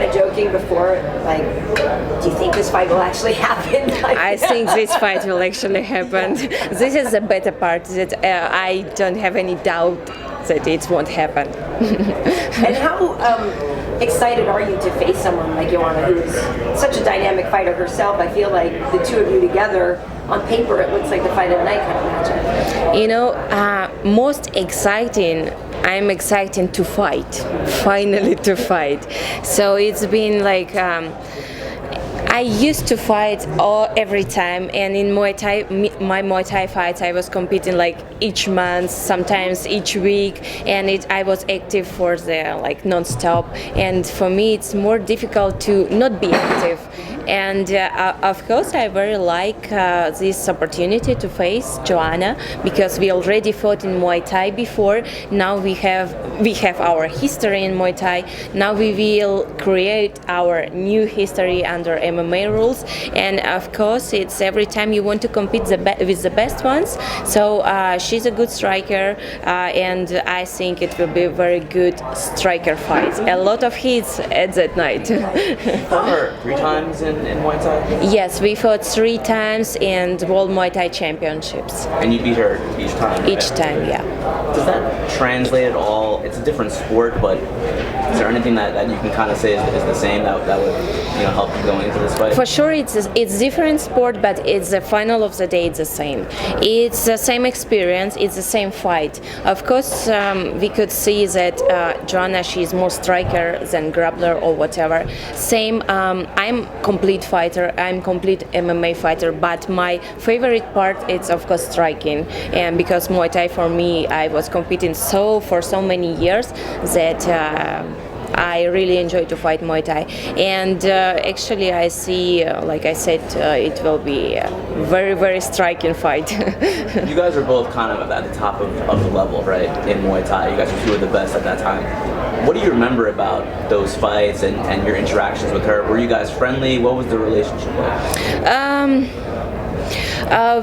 of joking before, like, do you think this fight will actually happen? I think this fight will actually happen. This is the better part, that I don't have any doubt that it won't happen. And how excited are you to face someone like Joanna, who's such a dynamic fighter herself? I feel like the two of you together, on paper, it looks like the fight of the night kind of matchup. You know, most exciting, I'm excited to fight, finally to fight. So it's been like, I used to fight every time, and in Muay Thai, my Muay Thai fights, I was competing like each month, sometimes each week, and I was active for the like non-stop. And for me, it's more difficult to not be active. And of course, I very like this opportunity to face Joanna, because we already fought in Muay Thai before. Now we have our history in Muay Thai. Now we will create our new history under MMA rules. And of course, it's every time you want to compete with the best ones. So she's a good striker, and I think it will be a very good striker fight. A lot of hits at that night. Fought her 3 times in Muay Thai? Yes, we fought 3 times in the World Muay Thai Championships. And you beat her each time? Right? Each time, yeah. Does that translate at all? It's a different sport, but is there anything that you can kind of say is the same that would help you going into this fight? For sure, it's different sport, but it's the final of the day. It's the same. It's the same experience. It's the same fight. Of course, we could see that Joanna, she's more striker than grappler or whatever. Same. I'm complete fighter. I'm complete MMA fighter. But my favorite part is of course striking, and because Muay Thai for me, I was competing for so many years that. I really enjoy to fight Muay Thai, and actually I see, like I said, it will be a very, very striking fight. You guys are both kind of at the top of the level, right, in Muay Thai. You guys were 2 of the best at that time. What do you remember about those fights and your interactions with her? Were you guys friendly? What was the relationship like?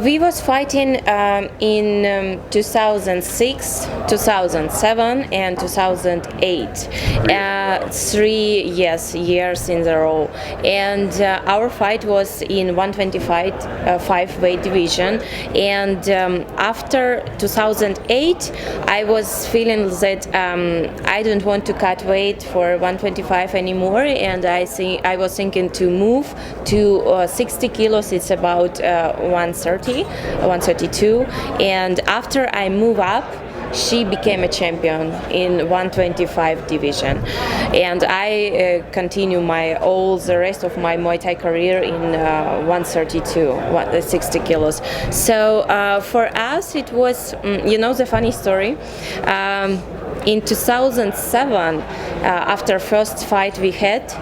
We was fighting in 2006, 2007, and 2008. 3 years in a row. And our fight was in 125 weight division. And after 2008, I was feeling that I don't want to cut weight for 125 anymore, and I was thinking to move to 60 kilos. It's about 130, 132, and after I move up, she became a champion in 125 division, and I continue the rest of my Muay Thai career in 132, 60 kilos. So for us, it was, the funny story. In 2007, after first fight we had,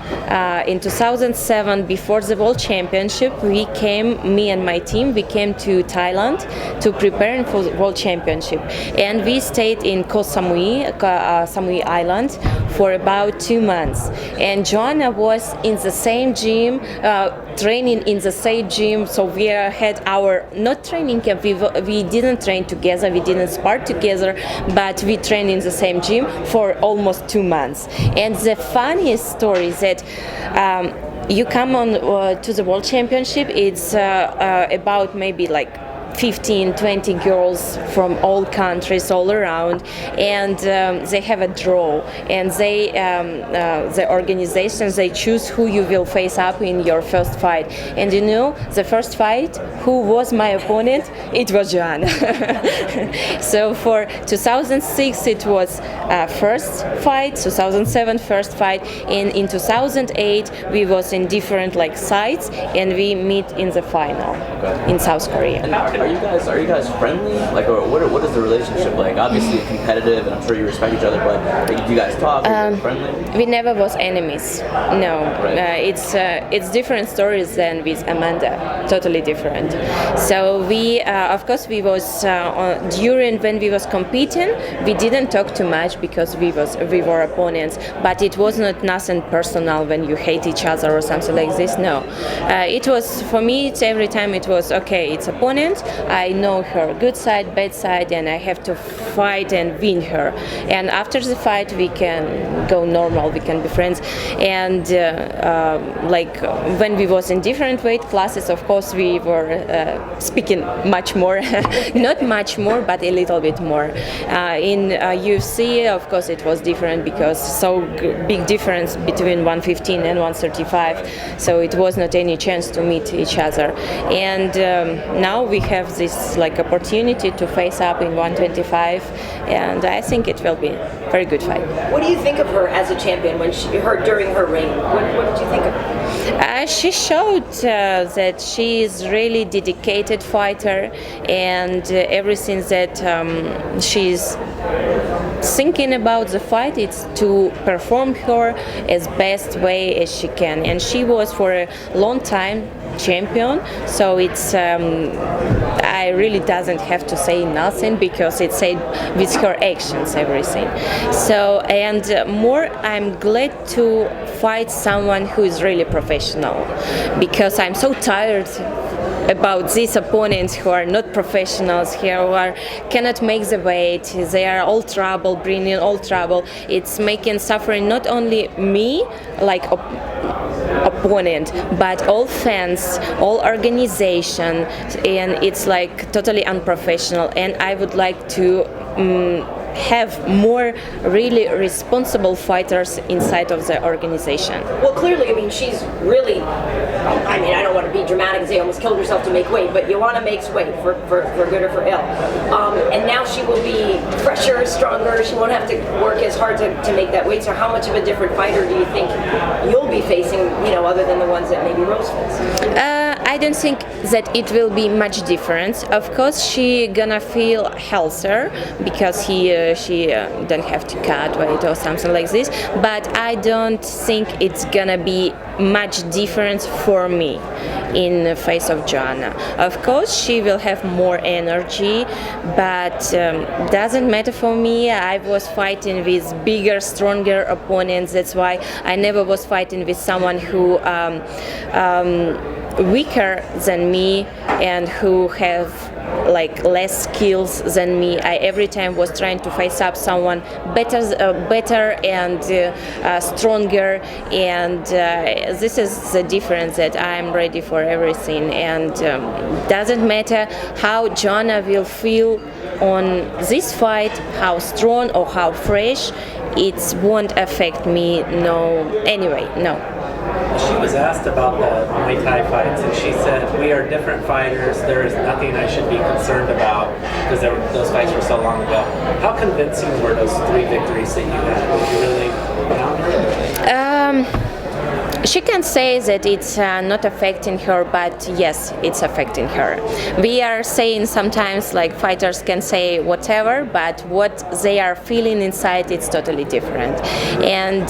in 2007, before the World Championship, me and my team, we came to Thailand to prepare for the World Championship. And we stayed in Koh Samui, Samui Island, for about 2 months. And Joanna was in the same gym, training in the same gym, so we had our, not training camp, we didn't train together, we didn't spar together, but we trained in the same gym for almost 2 months. And the funniest story is that you come on to the World Championship, it's about maybe like 15, 20 girls from all countries all around, and they have a draw, and the organizations, they choose who you will face up in your first fight. And the first fight, who was my opponent? It was Joanna. So for 2006 it was first fight, 2007 first fight, and in 2008 we was in different sides, and we meet in the final in South Korea. Are you guys friendly? Or what is the relationship like? Obviously competitive, and I'm sure you respect each other, but do you guys talk? Are you friendly? We never was enemies. No, Right. It's different stories than with Amanda. Totally different. So we, of course, we was during when we was competing, we didn't talk too much because we were opponents. But it was not nothing personal when you hate each other or something like this. No, it was for me. It's every time it was okay. It's opponent. I know her good side, bad side, and I have to fight and win her. And after the fight, we can go normal, we can be friends. And like when we was in different weight classes, of course, we were speaking much more, not much more, but a little bit more. In UFC, of course, it was different because so big difference between 115 and 135, so it was not any chance to meet each other. And now we have this like opportunity to face up in 125, and I think it will be a very good fight. What do you think of her as a champion during her reign? What did you think of her? She showed that she is really dedicated fighter, and everything that she's thinking about the fight is to perform her as best way as she can. And she was for a long time champion, so it's I really doesn't have to say nothing because it's said with her actions everything. So and more I'm glad to fight someone who is really professional, because I'm so tired about these opponents who are not professionals here, who cannot make the weight. They are all trouble, bringing all trouble. It's making suffering not only me, like opponent, but all fans, all organization, and it's like totally unprofessional. And I would like to have more really responsible fighters inside of the organization. Well, clearly, I mean, she's really, I mean, I don't want to be dramatic and say almost killed herself to make weight, but Joanna makes weight for good or for ill. And now she will be fresher, stronger. She won't have to work as hard to make that weight. So how much of a different fighter do you think you'll be facing, you know, other than the ones that maybe Rose faced? I don't think that it will be much difference. Of course, she gonna feel healthier because she don't have to cut weight or something like this. But I don't think it's gonna be much difference for me in the face of Joanna. Of course, she will have more energy, but doesn't matter for me. I was fighting with bigger, stronger opponents. That's why I never was fighting with someone who weaker than me and who have like less skills than me. I every time was trying to face up someone better and stronger, and this is the difference that I'm ready for everything. And doesn't matter how Joanna will feel on this fight, how strong or how fresh, it won't affect me. No, anyway, no. She was asked about the Muay Thai fights, and she said, "We are different fighters. There is nothing I should be concerned about because those fights were so long ago." How convincing were those 3 victories that you had? Were you really down her? She can say that it's not affecting her, but yes, it's affecting her. We are saying sometimes like fighters can say whatever, but what they are feeling inside, it's totally different. And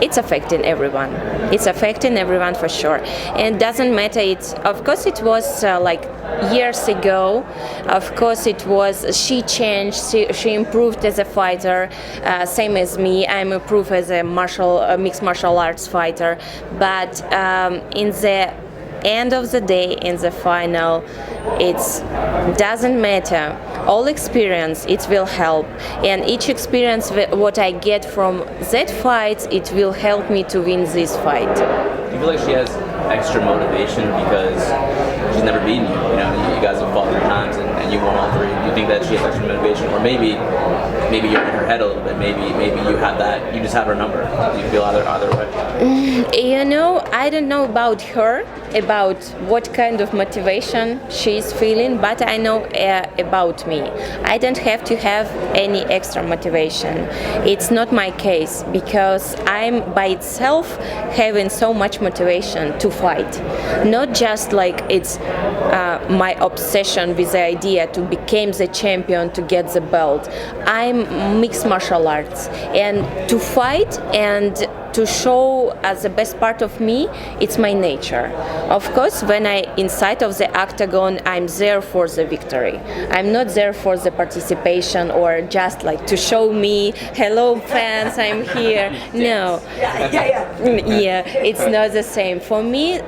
it's affecting everyone. It's affecting everyone for sure. And doesn't matter, of course it was like years ago. Of course it was, she changed, she improved as a fighter, same as me. I'm improved as a mixed martial arts fighter, but in the end of the day, in the final, it doesn't matter. All experience, it will help, and each experience what I get from that fight, it will help me to win this fight. Do you feel like she has extra motivation because she's never beaten you? You know, you guys have fought 3 times and you won all 3. Do you think that she has extra motivation, or maybe you're in her head a little bit? Maybe you have that. You just have her number. Do you feel either way? You know, I don't know about her, about what kind of motivation she's feeling, but I know about me. I don't have to have any extra motivation. It's not my case because I'm by itself having so much motivation to fight. Not just like it's my obsession with the idea to become the champion, to get the belt. I'm mixed martial arts, and to fight and to show as the best part of me, it's my nature. Of course, when I inside of the octagon, I'm there for the victory. I'm not there for the participation or just like to show me, hello fans, I'm here. No. Yeah. Yeah, it's not the same. For me,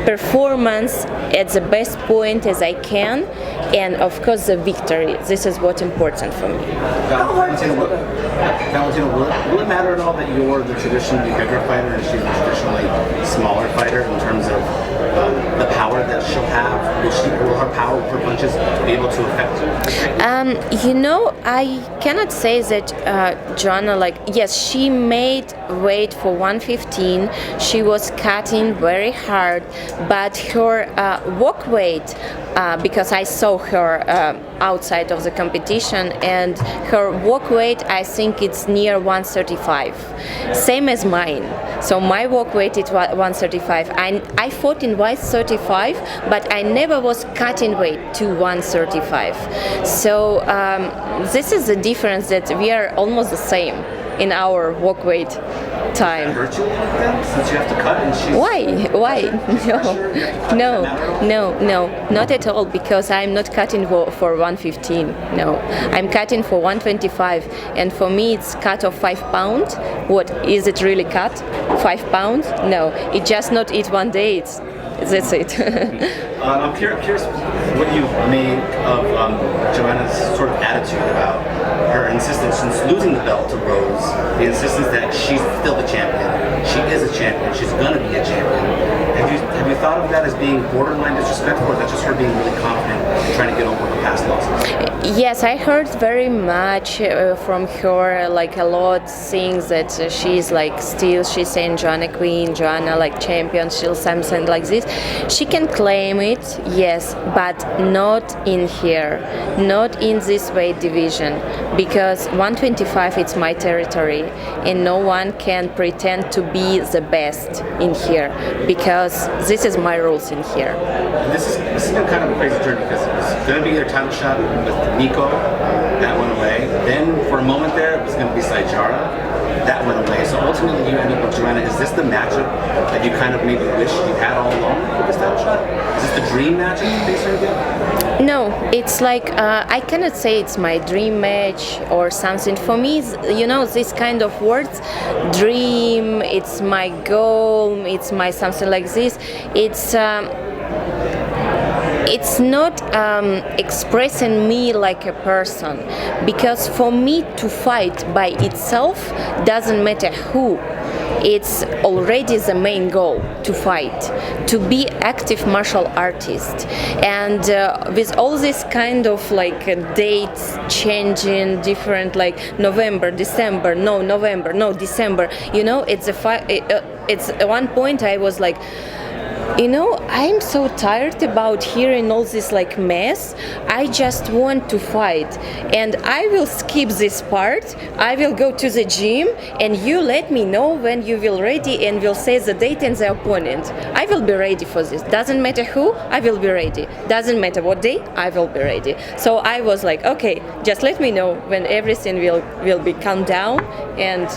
performance at the best point as I can, and of course the victory. This is what's important for me. Valentina, will it matter at all that you're the traditionally bigger fighter and she's the traditionally smaller fighter in terms of the power that she'll have? Will her power, her punches be able to affect you? I cannot say that Joanna, yes, she made weight for 115. She was cutting very hard, but her walk weight, because I saw her outside of the competition, and her walk weight, I think it's near 135, same as mine. So my walk weight is 135. I fought in 135, but I never was cutting weight to 135. So this is the difference, that we are almost the same in our walk weight time. Hurt you like that since you have to cut and she's Why? No, not at all, because I'm not cutting for 115. No, I'm cutting for 125, and for me it's cut of 5 pounds. What is it really cut? 5 pounds? No, it just not eat one day. That's it. I'm curious what you make of Joanna's sort of attitude about her insistence since losing the belt to Rose, the insistence that she's still the champion. She is a champion. She's going to be a champion. Have you thought of that as being borderline disrespectful, or is that just her being really confident and trying to get over her past losses? Yes, I heard very much from her, a lot things that she's she's saying Joanna Queen, Joanna champion, she'll something like this. She can claim it, yes, but not in here, not in this weight division, because 125 it's my territory, and no one can pretend to be the best in here, because this is my rules in here. This has been kind of a crazy journey, because it was going to be their title shot with Nico, that went away. Then for a moment there, it was going to be Saijara. That went away. So ultimately you end up with Joanna. Is this the matchup that you kind of maybe wish you had all along for this title shot? Is this the dream matchup to face her again? No, it's I cannot say it's my dream match or something. For me, this kind of words, dream, it's my goal, it's my something like this. It's not expressing me like a person, because for me to fight by itself doesn't matter who. It's already the main goal, to fight, to be active martial artist. And with all this kind of dates changing, different, November, December, no November, no December, it's it's at one point I was like, I'm so tired about hearing all this mess. I just want to fight, and I will skip this part. I will go to the gym, and you let me know when you will ready, and will say the date and the opponent. I will be ready for this. Doesn't matter who, I will be ready. Doesn't matter what day, I will be ready. So I was like, okay, just let me know when everything will be calmed down, and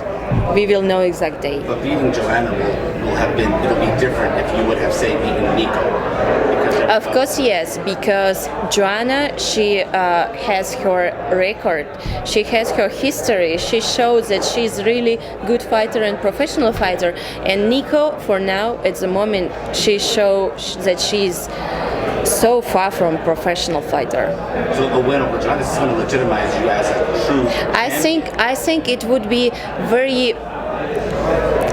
we will know exact day. But beating Joanna it'll be different if you would have say beaten Nico. Of course, yes, because Joanna, she has her record, she has her history, she shows that she's really good fighter and professional fighter. And Nico, for now, at the moment, she shows that she's so far from professional fighter. So a win over Joanna is going to legitimize you as a true champion. I think it would be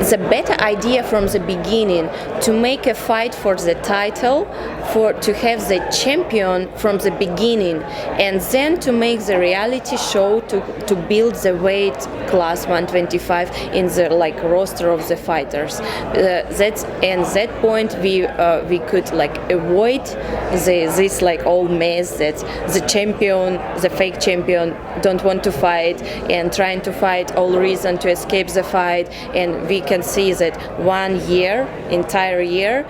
the better idea from the beginning to make a fight for the title, to have the champion from the beginning, and then to make the reality show to build the weight class 125 in the roster of the fighters. That point we could avoid this all mess that the fake champion don't want to fight and trying to fight all reason to escape the fight. And we can see that entire year,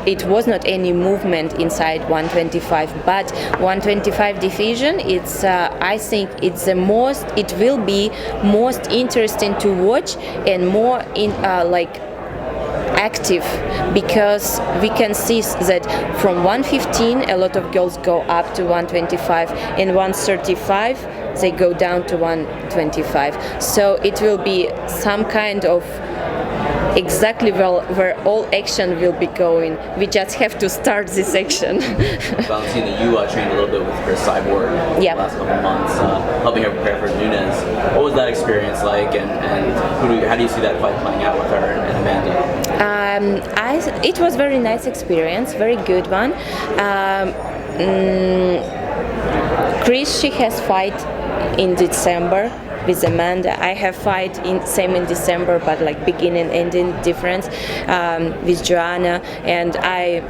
it was not any movement inside 125, but 125 division, I think it will be most interesting to watch and more active, because we can see that from 115 a lot of girls go up to 125, and 135 they go down to 125. So it will be some kind of exactly where all action will be going. We just have to start this action. Valentina, you trained a little bit with Chris Cyborg Yeah. the last couple of months, helping her prepare for Nunes. What was that experience like, and how do you see that fight playing out with her and Amanda? It was very nice experience, very good one. Chris, she has fight in December with Amanda. I have fight same in December, but like beginning ending difference with Joanna, and I.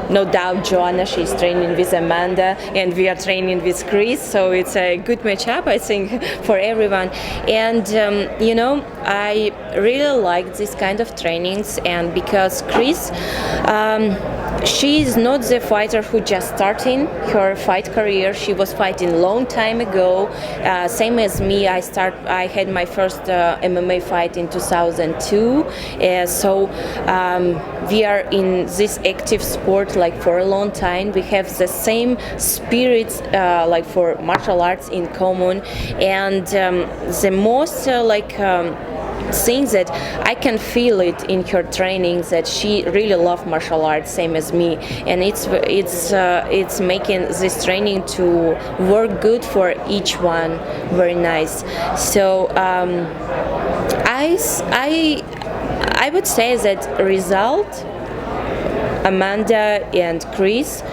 No doubt Joanna, she's training with Amanda and we are training with Chris, so it's a good matchup, I think, for everyone. And I really like this kind of trainings, and because Chris, she is not the fighter who just starting her fight career. She was fighting long time ago, same as me. I had my first MMA fight in 2002, so we are in this active sport like for a long time. We have the same spirits like for martial arts in common, and the most things that I can feel it in her training, that she really loves martial arts same as me, and it's making this training to work good for each one. Very nice. So I would say that result, Amanda and Chris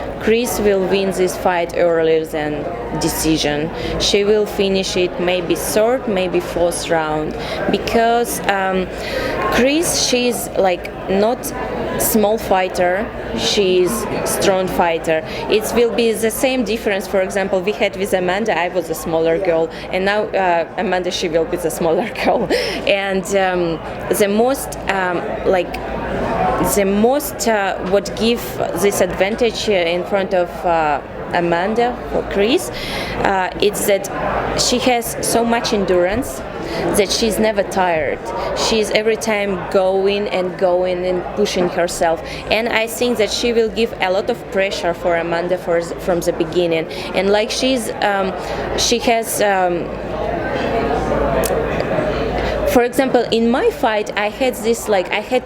will win this fight earlier than decision. She will finish it maybe third, maybe fourth round, because Chris, she's like not small fighter, she's strong fighter. It will be the same difference. For example, we had with Amanda, I was a smaller girl, and now Amanda, she will be the smaller girl. And the most what give this advantage in front of Amanda for Chris, it's that she has so much endurance that she's never tired. She's every time going and pushing herself, and I think that she will give a lot of pressure for Amanda from the beginning. And like she has. For example, in my fight, I had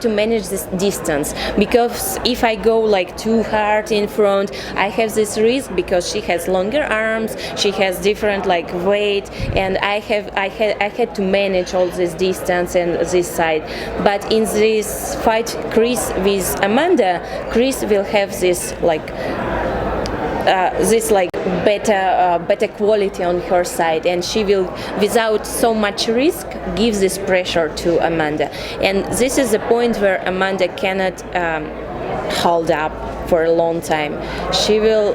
to manage this distance, because if I go like too hard in front, I have this risk, because she has longer arms, she has different like weight, and I had to manage all this distance and this side. But in this fight, Chris with Amanda, Chris will have this better quality on her side, and she will, without so much risk, give this pressure to Amanda. And this is the point where Amanda cannot hold up for a long time. She will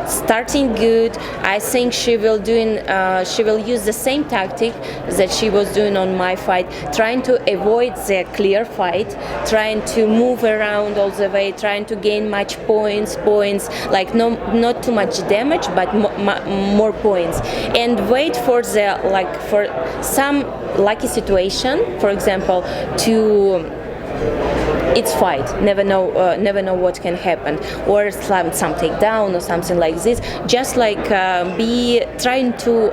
starting good. I think she will use the same tactic that she was doing on my fight, trying to avoid the clear fight, trying to move around all the way, trying to gain much points, like not too much damage, but more points, and wait for for some lucky situation, for example, to it's fight. Never know what can happen, or some takedown or something like this. Just be trying to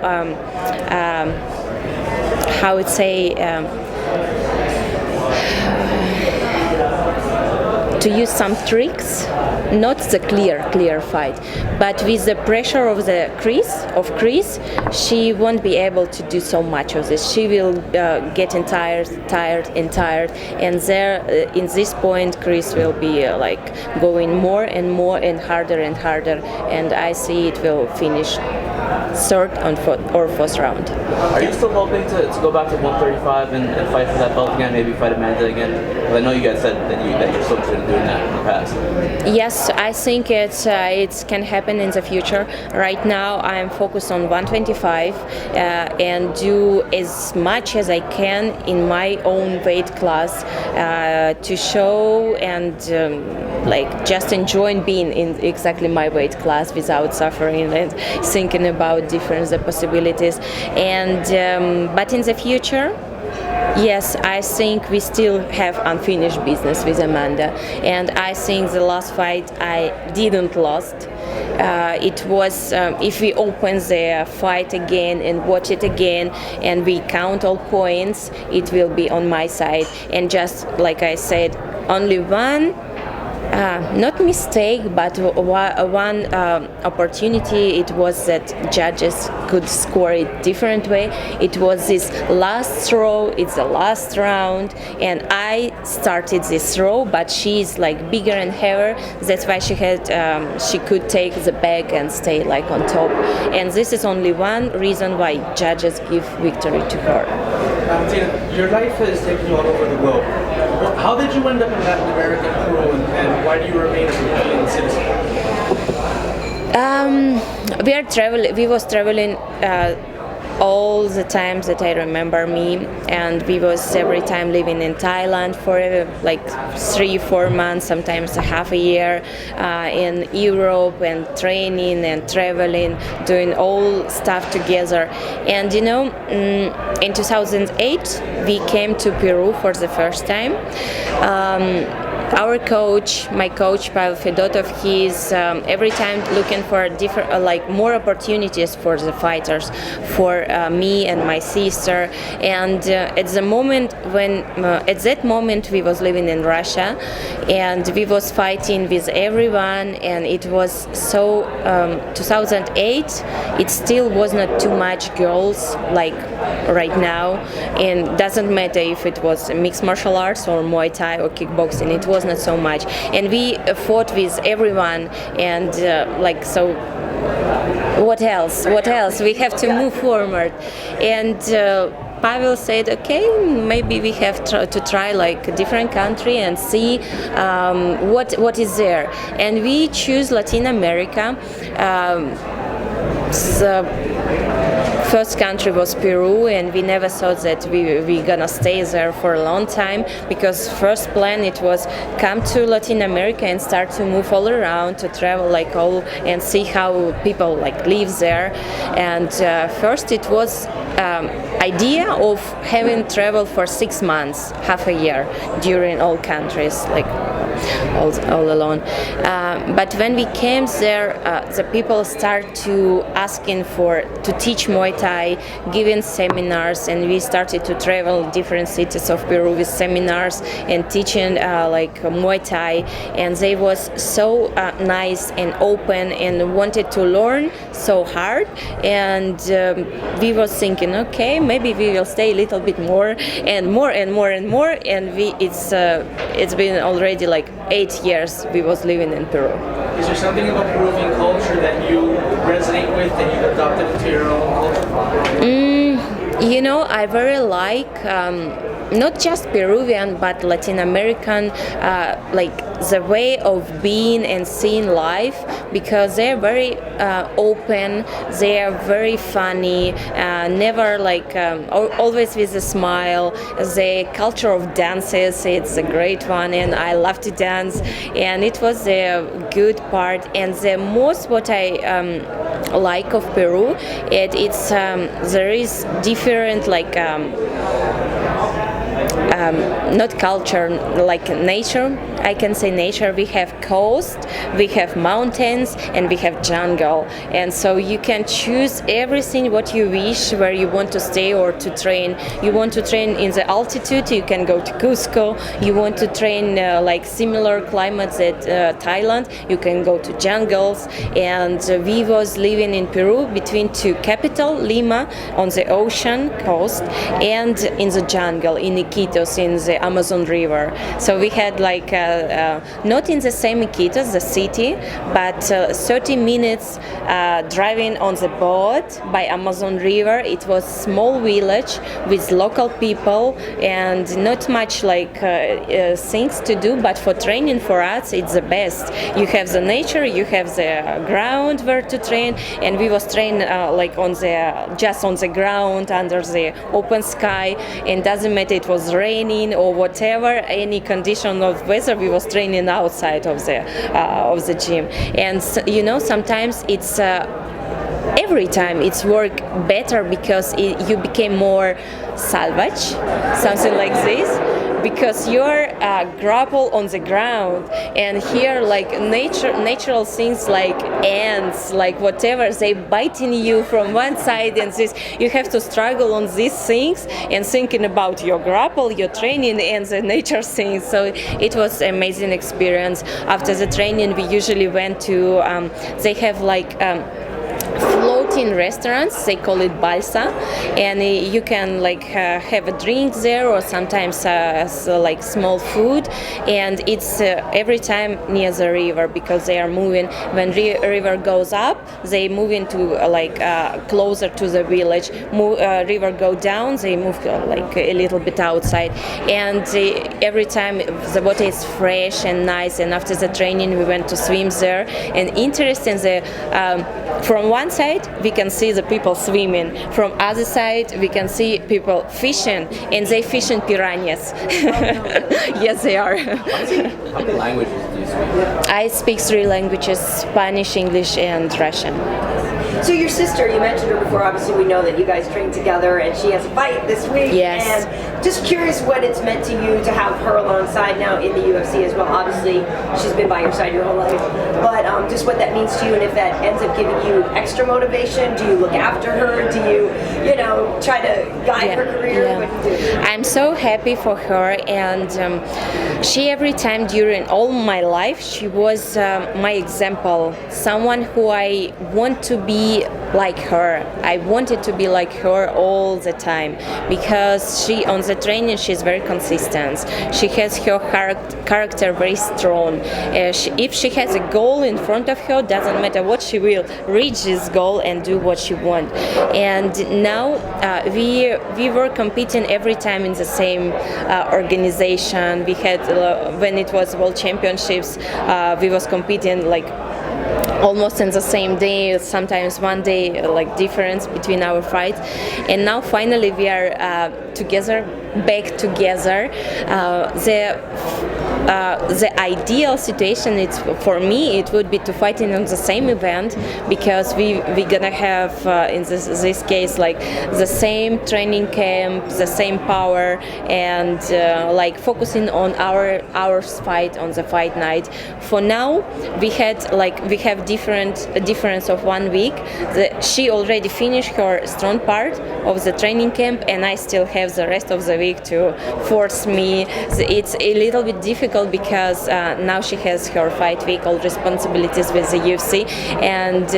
to use some tricks, not the clear fight, but with the pressure of Chris, she won't be able to do so much of this. She will getting tired, and there in this point, Chris will be going more and more and harder, and I see it will finish third or fourth round. Are you still hoping to go back to 135 and fight for that belt again, maybe fight Amanda again? Because I know you guys said that you're still interested in doing that in the past. Yes, I think it can happen in the future. Right now, I'm focused on 125 and do as much as I can in my own weight class to show and just enjoying being in exactly my weight class without suffering and thinking about different possibilities. And but in the future, Yes, I think we still have unfinished business with Amanda, and I think the last fight I didn't lost. It was if we open the fight again and watch it again, and we count all points, it will be on my side. And just like I said, only one. Not mistake, but one opportunity. It was that judges could score it different way. It was this last throw. It's the last round, and I started this throw, but she's like bigger and heavier. That's why she could take the bag and stay like on top. And this is only one reason why judges give victory to her. Valentina, your life has taken you all over the globe. How did you end up in Latin America and Peru, and why do you remain a Peruvian citizen? We was traveling all the times that I remember me, and we was every time living in Thailand for like 3-4 months, sometimes a half a year, in Europe, and training and traveling, doing all stuff together. And in 2008 we came to Peru for the first time. Our coach, my coach Pavel Fedotov, he's every time looking for different, more opportunities for the fighters, for me and my sister. And at that moment we was living in Russia, and we was fighting with everyone, and it was so 2008. It still was not too much girls like right now, and doesn't matter if it was mixed martial arts or Muay Thai or kickboxing. It was not so much, and we fought with everyone, and so what else we have to move forward. And Pavel said, okay, maybe we have to try like a different country and see what is there. And we choose Latin America. The first country was Peru, and we never thought that we gonna stay there for a long time, because first plan it was come to Latin America and start to move all around, to travel like all and see how people like live there. And first it was idea of having travel for 6 months, half a year, during all countries, like all alone. But when we came there, the people start to asking to teach Muay Thai, giving seminars, and we started to travel different cities of Peru with seminars and teaching Muay Thai, and they was so nice and open and wanted to learn so hard. And we was thinking, okay, maybe we will stay a little bit more and more and more and more. And it's been already like 8 years we was living in Peru. Is there something about Peruvian culture that you resonate with, that you've adopted into your own culture? I very like not just Peruvian but Latin American, the way of being and seeing life, because they're very open, they are very funny, never always with a smile. The culture of dances, it's a great one, and I love to dance, and it was a good part. And the most what I like of Peru, it's there is different not culture, like nature. I can say nature. We have coast, we have mountains, and we have jungle. And so you can choose everything what you wish, where you want to stay or to train. You want to train in the altitude, you can go to Cusco. You want to train similar climates at Thailand, you can go to jungles. And we was living in Peru between two capital, Lima, on the ocean coast, and in the jungle, in Iquitos, in the Amazon River. So we had not in the same Iquitos, the city, but 30 minutes driving on the boat by Amazon River. It was small village with local people and not much things to do, but for training for us it's the best. You have the nature, you have the ground where to train, and we was trained just on the ground under the open sky, and doesn't matter it was raining or whatever, any condition of weather, we was training outside of the gym. And sometimes it's every time it's worked better because you became more salvage, something like this, because you're grapple on the ground, and here like natural things like ants, like whatever, they biting you from one side, and this you have to struggle on these things and thinking about your grapple, your training, and the nature things. So it was an amazing experience. After the training, we usually went to they have like floating restaurants, they call it balsa, and you can like have a drink there, or sometimes so like small food, and it's every time near the river, because they are moving. When river goes up, they move into closer to the village. River go down, they move like a little bit outside, and every time the water is fresh and nice. And after the training, we went to swim there, and interesting, from one side we can see the people swimming, from other side we can see people fishing, and they fishing piranhas. Yes, they are. How many languages do you speak? I speak 3 languages: Spanish, English, and Russian. So your sister, you mentioned her before. Obviously, we know that you guys train together, and she has a fight this week. Yes. And just curious what it's meant to you to have her alongside now in the UFC as well. Obviously, she's been by your side your whole life, but just what that means to you, and if that ends up giving you extra motivation. Do you look after her? Do you, try to guide her career? Yeah. What do you do? I'm so happy for her, and she every time during all my life, she was my example, someone who I want to be like her. I wanted to be like her all the time, because she on the training she's very consistent. She has her character very strong. If she has a goal in front of her, doesn't matter what, she will reach this goal and do what she wants. And now we were competing every time in the same organization. We had when it was World Championships, we was competing like almost in the same day, sometimes one day like difference between our fights. And now finally we are back together. The ideal situation, it's for me, it would be to fight in on the same event, because we gonna have in this case like the same training camp, the same power, and like focusing on our fight on the fight night. For now, we have a difference of 1 week. She already finished her strong part of the training camp, and I still have the rest of the week to force me. It's a little bit difficult because now she has her fight week, all responsibilities with the UFC, and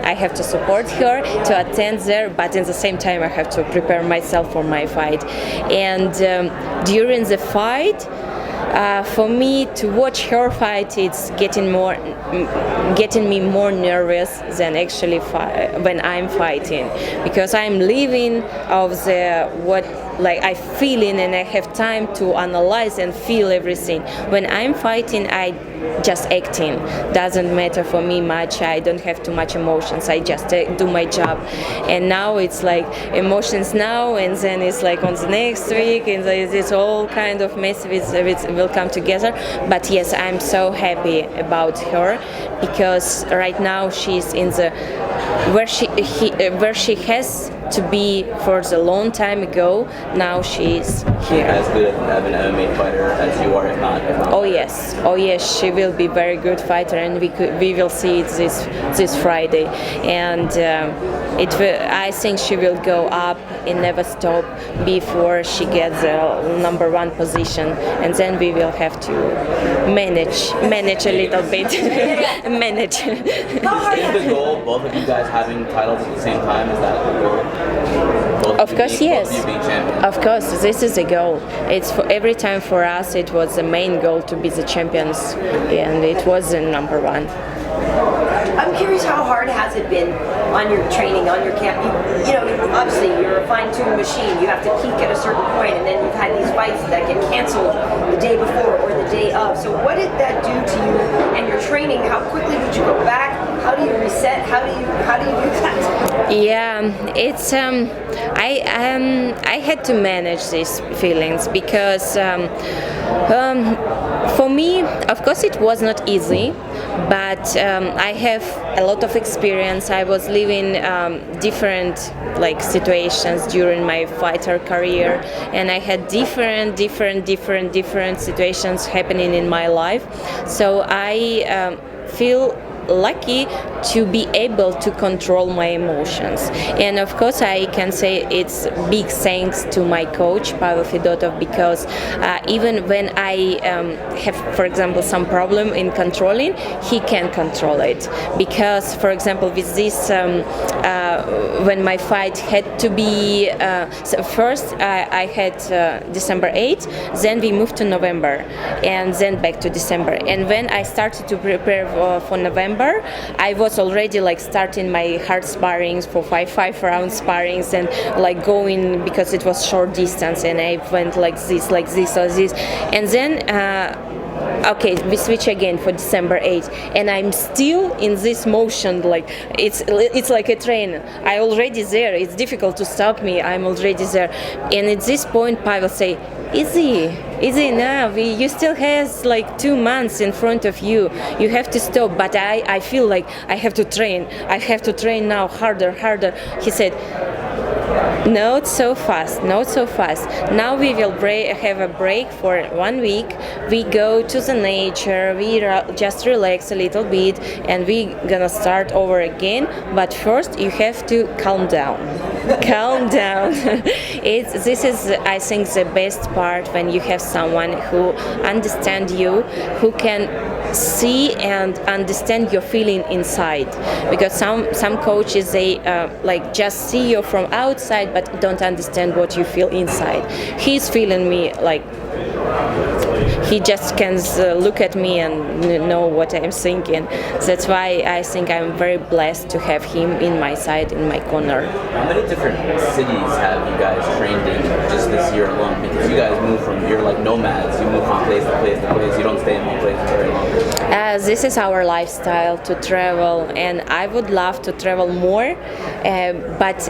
I have to support her to attend there, but at the same time I have to prepare myself for my fight. And during the fight, for me to watch her fight, it's getting me more nervous than actually when I'm fighting, because I'm living of what like I feeling, and I have time to analyze and feel everything. When I'm fighting, I just acting. Doesn't matter for me much. I don't have too much emotions. I just do my job. And now it's like emotions now, and then it's like on the next week, and it's all kind of mess will come together. But yes, I'm so happy about her, because right now she's in the where she has to be for the long time ago. Now she's here. As good of an MMA fighter as you are, if not. Oh yes, she will be very good fighter, and we will see it this Friday, and I think she will go up and never stop before she gets the #1 position, and then we will have to manage a little bit. Manage. Is the goal both of you guys having titles at the same time? Is that the goal? Of course, yes. Both of you being champions? Of course, this is the goal. It's for every time for us. It was the main goal to be the champions, and it was the #1. I'm curious, how hard has it been on your training, on your camp? Obviously you're a fine-tuned machine. You have to peak at a certain point, and then you've had these fights that get canceled the day before or the day of. So what did that do to you and your training? How quickly would you go back? How do you reset? How do you do that? Yeah, it's I had to manage these feelings because for me, of course, it was not easy, but I have a lot of experience. I was living different situations during my fighter career, and I had different situations happening in my life. So I feel lucky to be able to control my emotions, and of course I can say it's big thanks to my coach Pavel Fedotov, because even when I have, for example, some problem in controlling, he can control it. Because, for example, with this when my fight had to be so first I had December 8th, then we moved to November, and then back to December. And when I started to prepare for November, I was already starting my hard sparrings for five round sparrings, and going, because it was short distance, and I went like this, and then okay, we switch again for December 8th, and I'm still in this motion, it's like a train. I already there. It's difficult to stop me. I'm already there, and at this point, Pavel say, "Easy now. You still has 2 months in front of you. You have to stop." But I feel like I have to train. I have to train now harder. He said, not so fast. Now we will have a break for 1 week. We go to the nature, we just relax a little bit, and we gonna start over again. But first you have to calm down. Calm down. This is, I think, the best part, when you have someone who understands you, who can see and understand your feeling inside. Because some coaches, they just see you from outside but don't understand what you feel inside. He's feeling me he just can look at me and know what I'm thinking. That's why I think I'm very blessed to have him in my side, in my corner. How many different cities have you guys trained in just this year alone? Because you guys move you're like nomads. You move from place to place to place. You don't stay in one place for very long. This is our lifestyle, to travel, and I would love to travel more, but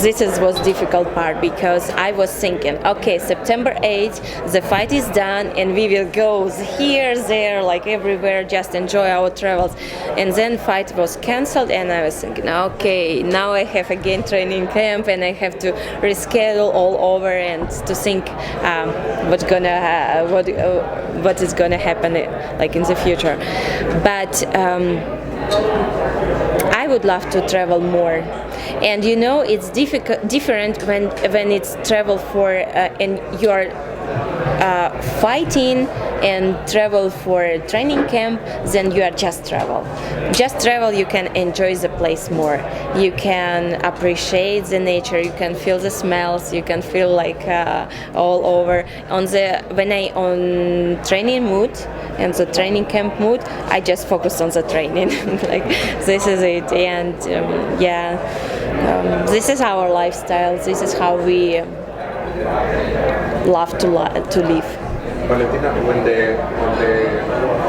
this was difficult part, because I was thinking, okay, September 8th, the fight is done, and we will go here, there, everywhere, just enjoy our travels. And then fight was cancelled, and I was thinking, okay, now I have again training camp, and I have to reschedule all over, and to think what is gonna happen in the future. But I would love to travel more, and it's different when it's travel for and you are fighting and travel for training camp. Then you are just travel, you can enjoy the place more, you can appreciate the nature, you can feel the smells, you can feel all over. When I on training mood and the training camp mood, I just focus on the training. This is it. And this is our lifestyle, this is how we love to live. Valentina, when the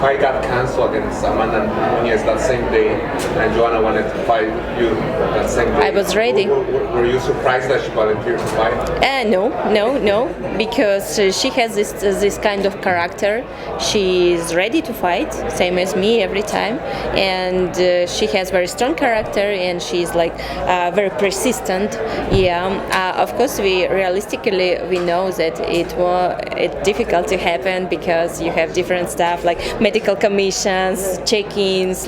fight got canceled against Amanda Nunes that same day, and Joanna wanted to fight you that same day, I was ready. Were you surprised that she volunteered to fight? No, because she has this kind of character. She is ready to fight, same as me every time, and she has very strong character, and she's very persistent. Of course, we realistically know that it's difficult to happen, because you have different stuff like medical commissions, check-ins,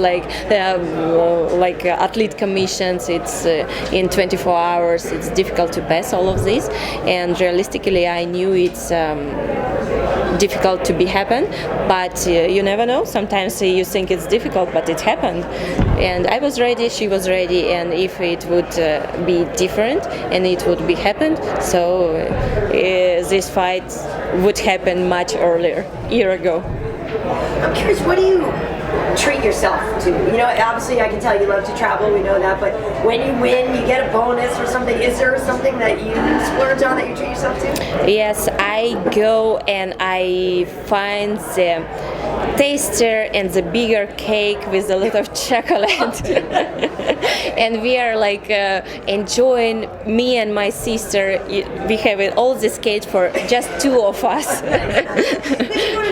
athlete commissions. It's in 24 hours. It's difficult to pass all of this, and realistically, I knew it's difficult to be happen, but you never know. Sometimes you think it's difficult, but it happened, and I was ready, she was ready, and if it would be different and it would be happened, so this fight would happen much earlier, year ago. I'm curious, what do you treat yourself to? You know, obviously I can tell you love to travel, we know that, but when you win, you get a bonus or something. Is there something that you splurge on that you treat yourself to? Yes, I go and I find the taster and the bigger cake with a lot of chocolate. And we are like enjoying, me and my sister, we have all this cake for just two of us.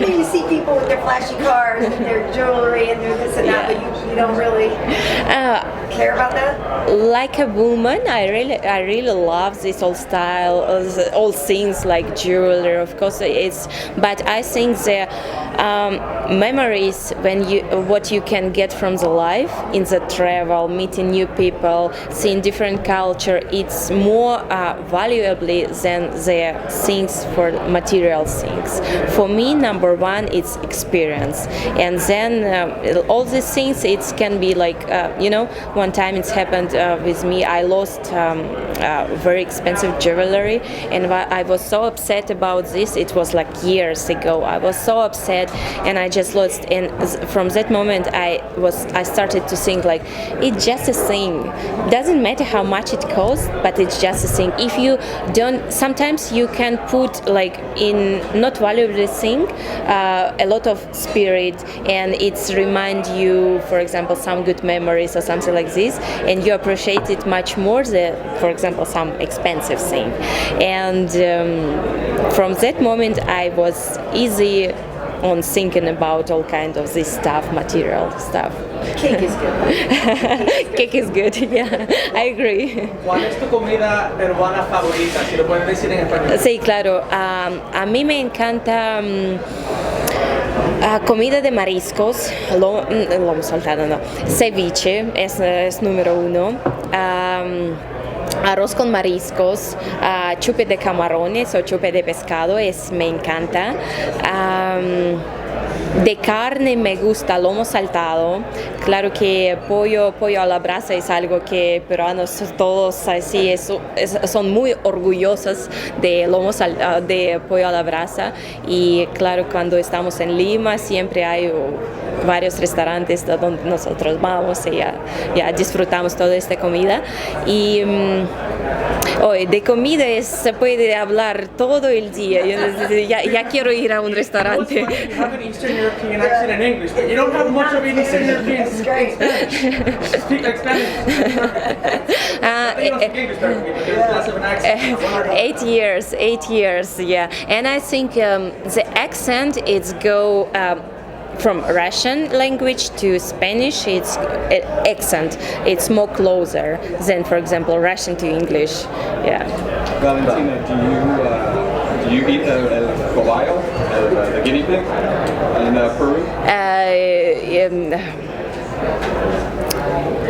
You see people with their flashy cars and their jewelry and their this and that, but you don't really care about that? Like a woman, I really love this old style, all things like jewelry, of course. But I think the memories what you can get from the life in the travel, meeting new people, seeing different culture, it's more valuable than the things for material things. For me, number one, it's experience, and then all these things. It can be like one time it's happened with me. I lost very expensive jewelry, and I was so upset about this. It was like years ago. I was so upset, and I just lost. And from that moment, I started to think like, it's just a thing. Doesn't matter how much it costs, but it's just a thing. If you don't, sometimes you can put like in not valuable thing a lot of spirit, and it's remind you, for example, some good memories or something like this, and you appreciate it much more than, for example, some expensive thing. And from that moment, I was easy on thinking about all kind of this stuff, material stuff. Cake is good. Cake is good, yeah, I agree. ¿Cuál es tu comida peruana favorita? Si lo puedes decir en español. Sí, claro. A mí me encanta comida de mariscos, lomo saltado, no. Ceviche es número uno. Arroz con mariscos, chupe de camarones o chupe de pescado, me encanta. De carne me gusta lomo saltado. Claro que pollo a la brasa es algo que peruanos todos así son muy orgullosos de de pollo a la brasa. Y claro, cuando estamos en Lima siempre hay varios restaurantes donde nosotros vamos y ya disfrutamos toda esta comida. Y hoy de comida se puede hablar todo el día. Ya quiero ir a un restaurante. You have an Eastern European accent in English, but you don't have much of an Eastern European accent in Spanish. Speak like Spanish. You don't speak English perfectly, but there's less of an accent. 8 years, yeah. And I think the accent is go from Russian language to Spanish. It's accent. It's more closer than, for example, Russian to English. Yeah. Valentina, do you eat el caballo, the guinea pig, in Peru?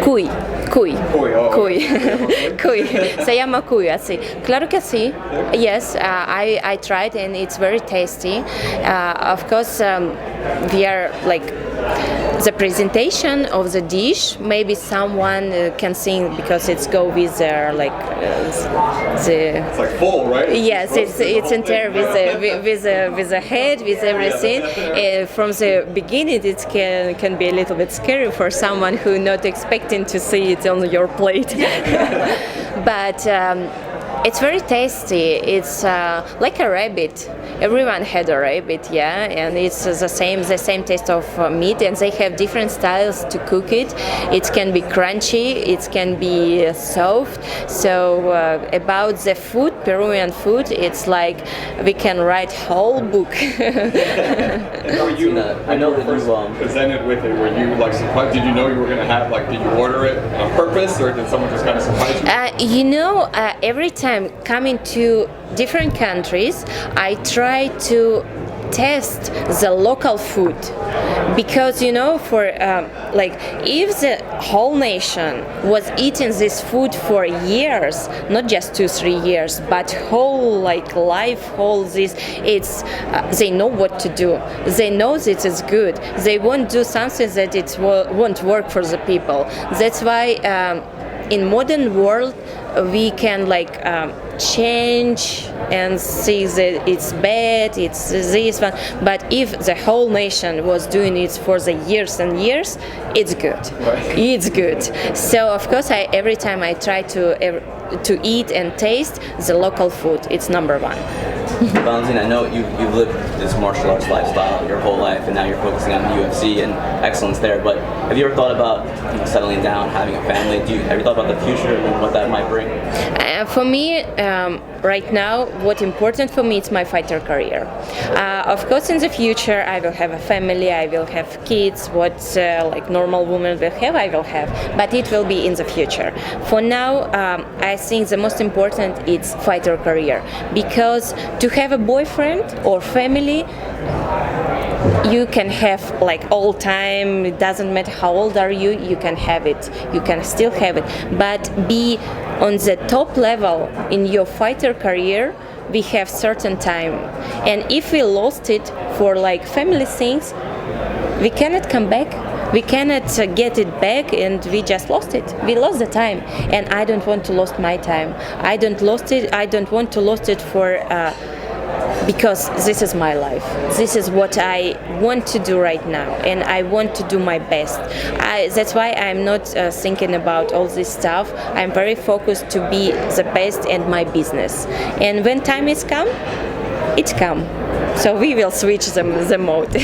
Cuy. Cuy, oh. Cuy. Cuy. Se llama cuy, así. Claro que sí. Yes, I tried and it's very tasty. Of course, we are like the presentation of the dish. Maybe someone can sing because it's go with the It's like full, right? Yes, it's entire with the head, with everything. From the beginning, it can be a little bit scary for someone who not expecting to see it on your plate. But it's very tasty. It's like a rabbit. Everyone had a rabbit, yeah, and it's the same taste of meat. And they have different styles to cook it. It can be crunchy, it can be soft. So about the food, Peruvian food, it's like we can write whole book. I know that you presented with it. Were you like surprised? Did you know you were going to have did you order it on purpose, or did someone just kind of surprise you? Every time coming to different countries, I try to test the local food, because for if the whole nation was eating this food for years, not just 2-3 years, but whole life, whole this, it's they know what to do. They know that it's good. They won't do something that it won't work for the people. That's why in modern world we can change and see that it's bad, it's this one. But if the whole nation was doing it for the years and years, it's good. It's good. So of course, every time I try to eat and taste the local food, it's number one. Valentina, I know you've lived this martial arts lifestyle your whole life, and now you're focusing on the UFC and excellence there. But have you ever thought about settling down, having a family? Have you thought about the future and what that might bring? For me, right now, what's important for me is my fighter career. Of course, in the future, I will have a family, I will have kids. What normal women will have, I will have. But it will be in the future. For now, I think the most important is fighter career, because to have a boyfriend or family, you can have all time. It doesn't matter how old are you. You can have it. You can still have it. But be on the top level in your fighter career, we have certain time. And if we lost it for family things, we cannot come back. We cannot get it back, and we just lost it. We lost the time, and I don't want to lose my time. I don't want to lose it for. Because this is my life. This is what I want to do right now, and I want to do my best. That's why I'm not thinking about all this stuff. I'm very focused to be the best in my business. And when time is come, it's come. So we will switch the mode.